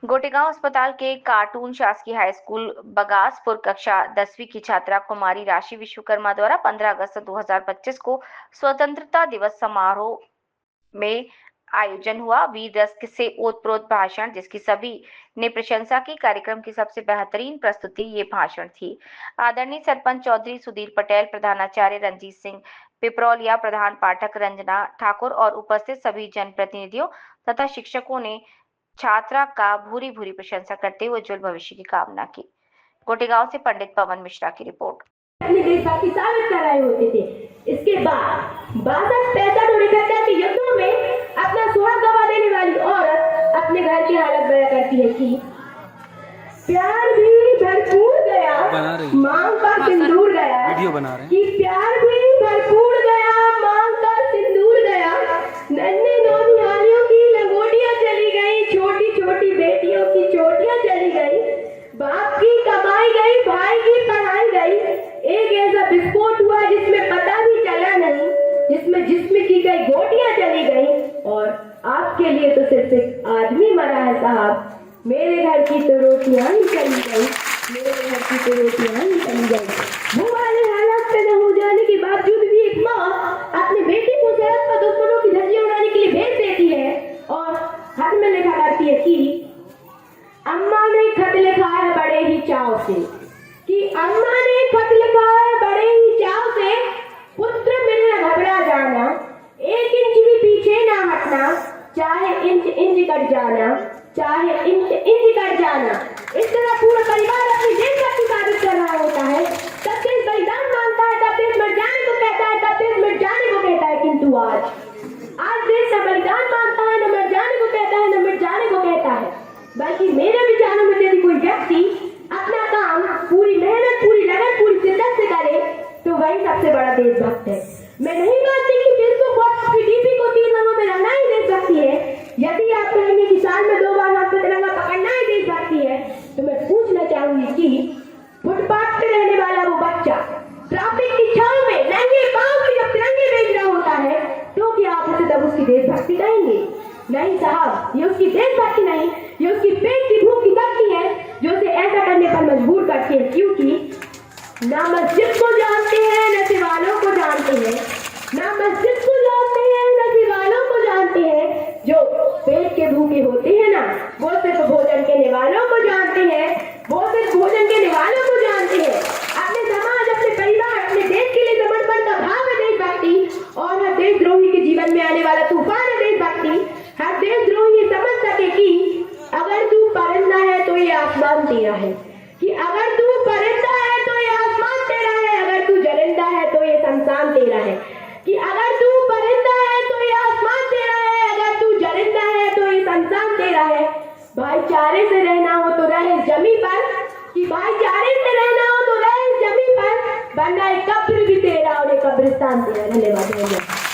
गोटेगांव अस्पताल के कार्टून शासकीय हाई स्कूल बगासपुर कक्षा 10वीं की छात्रा कुमारी राशि विश्वकर्मा द्वारा 15 अगस्त 2025 को स्वतंत्रता दिवस समारोह में आयोजन हुआ। वीर रस से ओतप्रोत भाषण, जिसकी सभी ने प्रशंसा की। कार्यक्रम की सबसे बेहतरीन प्रस्तुति ये भाषण थी। आदरणीय सरपंच चौधरी सुधीर पटेल, प्रधानाचार्य रंजीत सिंह पिपरौलिया, प्रधान पाठक रंजना ठाकुर और उपस्थित सभी जनप्रतिनिधियों तथा शिक्षकों ने छात्रा का भूरी भूरी प्रशंसा करते हुए उज्जवल भविष्य की कामना की। गोटेगांव से पंडित पवन मिश्रा की रिपोर्ट। अपने देशभक्ति साबित कर रहे होते थे। इसके बाद 62-65 और 71 के युद्धों में अपना सुहाग गवा देने वाली औरत अपने घर की हालत बयां करती है कि प्यार भी भरपूर गया, मांग का सिंदूर गया, वीडियो बना रहे हैं कि प्यार भी भरपूर गया, मांग का सिंदूर गया, नन्हे नौनिहालियों की लंगोटियां चली गई, छोटी छोटी बेटियों की चोटियां चली गई, बाप की कमाई गई, भाई की पढ़ाई गई। एक ऐसा विस्फोट हुआ जिसमें पता भी चला नहीं, जिसमें जिस्म की गई गोटियां चली गई और आपके लिए तो सिर्फ एक आदमी मरा है साहब। मेरे घर की तो रोटियां ही चली गई, मेरे घर की तो रोटियां ही चली गई। वो वाले हालात पैदा हो जाने के बावजूद भी एक माँ अपने बेटे को सरहद पर दुश्मनों की धज्जियां उड़ाने के लिए भेज देती है और खत में लिखा करती है कि अम्मा ने खत लिखा है बड़े ही चाव से, कि अम्मा ने खत लिखा है बड़े ही चाव से, पुत्र मिलने घबरा जाना, 1 इंच भी पीछे ना हटना, चाहे इंच इंच कट जाना, चाहे इंच इंच कट जाना। इस तरह पूरा परिवार अपनी देशभक्ति साबित कर रहा होता है। तब देश बलिदान मांगता है, तब देश मर जाने को कहता है, तब देश मिट जाने को कहता है, किंतु आज देश न बलिदान मांगता है, न मर जाने को कहता है, न मिट जाने को कहता है। बल्कि मेरे विचारों में यदि कोई व्यक्ति अपना काम पूरी मेहनत, पूरी लगन, पूरी शिद्दत से करे तो वही सबसे बड़ा देशभक्त है। मैं नहीं मानती कि फेसबुक, व्हाट्सएप की डीपी को 3 रंगों में रंगना ही देशभक्ति है। यदि आप कहेंगे कि साल में 2 बार हाथ पे तिरंगा पकड़ना ही देशभक्ति है, तो मैं पूछना चाहूंगी कि फुटपाथ पे रहने वाला वो बच्चा ट्रैफिक की छांव में नंगे पांव से जब तिरंगे बेच रहा होता है, तो क्या आप उसे तब उसकी देशभक्ति कहेंगे? नहीं साहब, ये उसकी देशभक्ति नहीं, ये उसकी पेट की भूख की शक्ति है जो उसे ऐसा करने पर मजबूर करती है। क्योंकि ना मस्जिद को जानते हैं, न सिवालों को जानते हैं, ना मस्जिद को जानते हैं, न सिवालों को जानते हैं। जो पेट के भूखे होते हैं ना, वो सिर्फ भोजन के निवालों को जानते हैं, वो सिर्फ भोजन के निवालों को जानते हैं। अपने समाज, अपने परिवार, अपने देश के लिए समर्पण का भाव है देशभक्ति, और हर देशद्रोही के जीवन में आने वाला तूफान है देशभक्ति। हर देशद्रोही समझ सके कि अगर तू परिंदा है तो ये आसमान तेरा है, कि अगर तू परिंदा है तो ये आसमान तेरा है, अगर तू जरिंदा है तो ये शमशान तेरा है, कि अगर तू परिंदा है तो ये आसमान तेरा है, अगर तू जरिंदा है तो ये शमशान तेरा है। भाईचारे से रहना हो तो रहे जमी पर, कि भाईचारे से रहना हो तो रहे जमी पर, वरना एक कब्र भी तेरा और एक कब्रिस्तान तेरा। धन्यवाद।